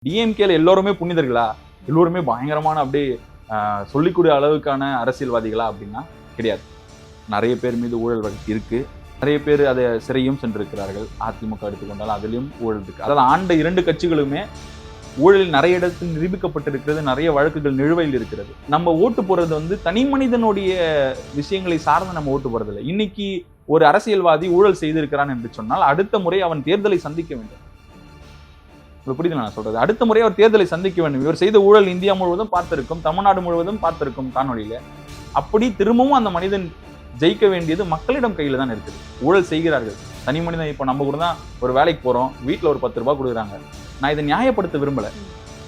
டிஎம்கேல எல்லோருமே புனிதர்களா, எல்லோருமே பயங்கரமான அப்படியே சொல்லிக்கூடிய அளவுக்கான அரசியல்வாதிகளா அப்படின்னா கிடையாது. நிறைய பேர் மீது ஊழல் வழக்கு இருக்கு. நிறைய பேர் அதை சிறையும் சென்றிருக்கிறார்கள். அதிமுக எடுத்துக்கொண்டால் அதிலும் ஊழல் இருக்கு. அதாவது ஆண்ட 2 கட்சிகளுமே ஊழலில் நிறைய இடத்தில் நிரூபிக்கப்பட்டிருக்கிறது. நிறைய வழக்குகள் நிலுவையில் இருக்கிறது. நம்ம ஓட்டு போறது வந்து தனி மனிதனுடைய விஷயங்களை சார்ந்து நம்ம ஓட்டு போறதில்லை. இன்னைக்கு ஒரு அரசியல்வாதி ஊழல் செய்திருக்கிறான் என்று சொன்னால் அடுத்த முறை அவன் தேர்தலை சந்திக்க வேண்டும். புரியுது நான் சொல்றது. அடுத்த முறை அவர் தேர்தலை சந்திக்க வேண்டும். இவர் செய்த ஊழல் இந்தியா முழுவதும் பார்த்திருக்கும், தமிழ்நாடு முழுவதும் பார்த்திருக்கும் காணொலியில. அப்படி திரும்பவும் அந்த மனிதன் ஜெயிக்க வேண்டியது மக்களிடம் கையில தான் இருக்குது. ஊழல் செய்கிறார்கள் தனி மனிதன். இப்ப நம்ம கூட தான் ஒரு வேலைக்கு போறோம், வீட்டுல ஒரு 10 ரூபாய் கொடுக்குறாங்க. நான் இதை நியாயப்படுத்த விரும்பல,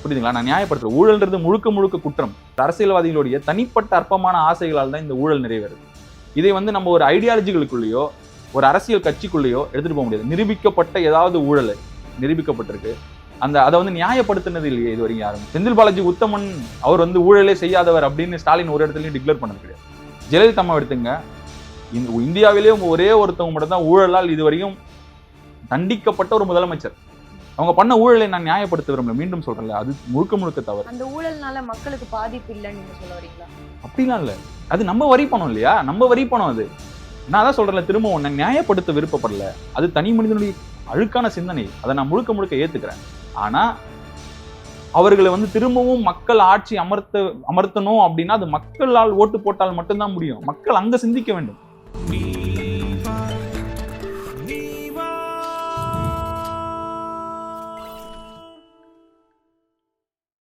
புரியுதுங்களா? நான் நியாயப்படுத்தல. ஊழல்ன்றது முழுக்க முழுக்க குற்றம். அரசியல்வாதிகளுடைய தனிப்பட்ட அற்பமான ஆசைகளால் தான் இந்த ஊழல் நிறைவேறுது. இதை வந்து நம்ம ஒரு ஐடியாலஜிகளுக்குள்ளேயோ ஒரு அரசியல் கட்சிக்குள்ளேயோ எடுத்துட்டு போக முடியாது. நிரூபிக்கப்பட்ட ஏதாவது ஊழல் நிரூபிக்கப்பட்டிருக்கு, அதை வந்து நியாயப்படுத்தினது இல்லையே இது வரைக்கும் யாரும். செந்தில் பாலாஜி உத்தமன் அவர் வந்து ஊழலே செய்யாதவர் அப்படின்னு ஸ்டாலின் ஒரு இடத்துலயும் டிக்ளேர் பண்ணது கிடையாது. ஜெயலலிதா அம்மா எடுத்துங்க, இந்தியாவிலேயே ஒரே ஒருத்தவங்க மட்டும் தான் ஊழலால் இதுவரையும் தண்டிக்கப்பட்ட ஒரு முதலமைச்சர். அவங்க பண்ண ஊழலை நான் நியாயப்படுத்த விரும்பல, மீண்டும் சொல்றேன்ல, அது முழுக்க முழுக்க தவறு. அந்த ஊழல்னால மக்களுக்கு பாதிப்பு இல்லைன்னு நீங்க சொல்ல வரீங்களா? அப்படிலாம் இல்ல, அது நம்ம வரி பணம் இல்லையா, நம்ம வரி பணம். அது நான் தான் சொல்றேன்ல, திரும்ப நான் நியாயப்படுத்த விருப்பப்படல. அது தனி மனிதனுடைய அழுக்கான சிந்தனை, அதை நான் முழுக்க முழுக்க ஏத்துக்கிறேன். ஆனா அவர்களை வந்து திரும்பவும் மக்கள் ஆட்சி அமர்த்தணும் அப்படின்னா அது மக்களால் ஓட்டு போட்டால் மட்டும்தான் முடியும். மக்கள் அங்க சிந்திக்க வேண்டும்.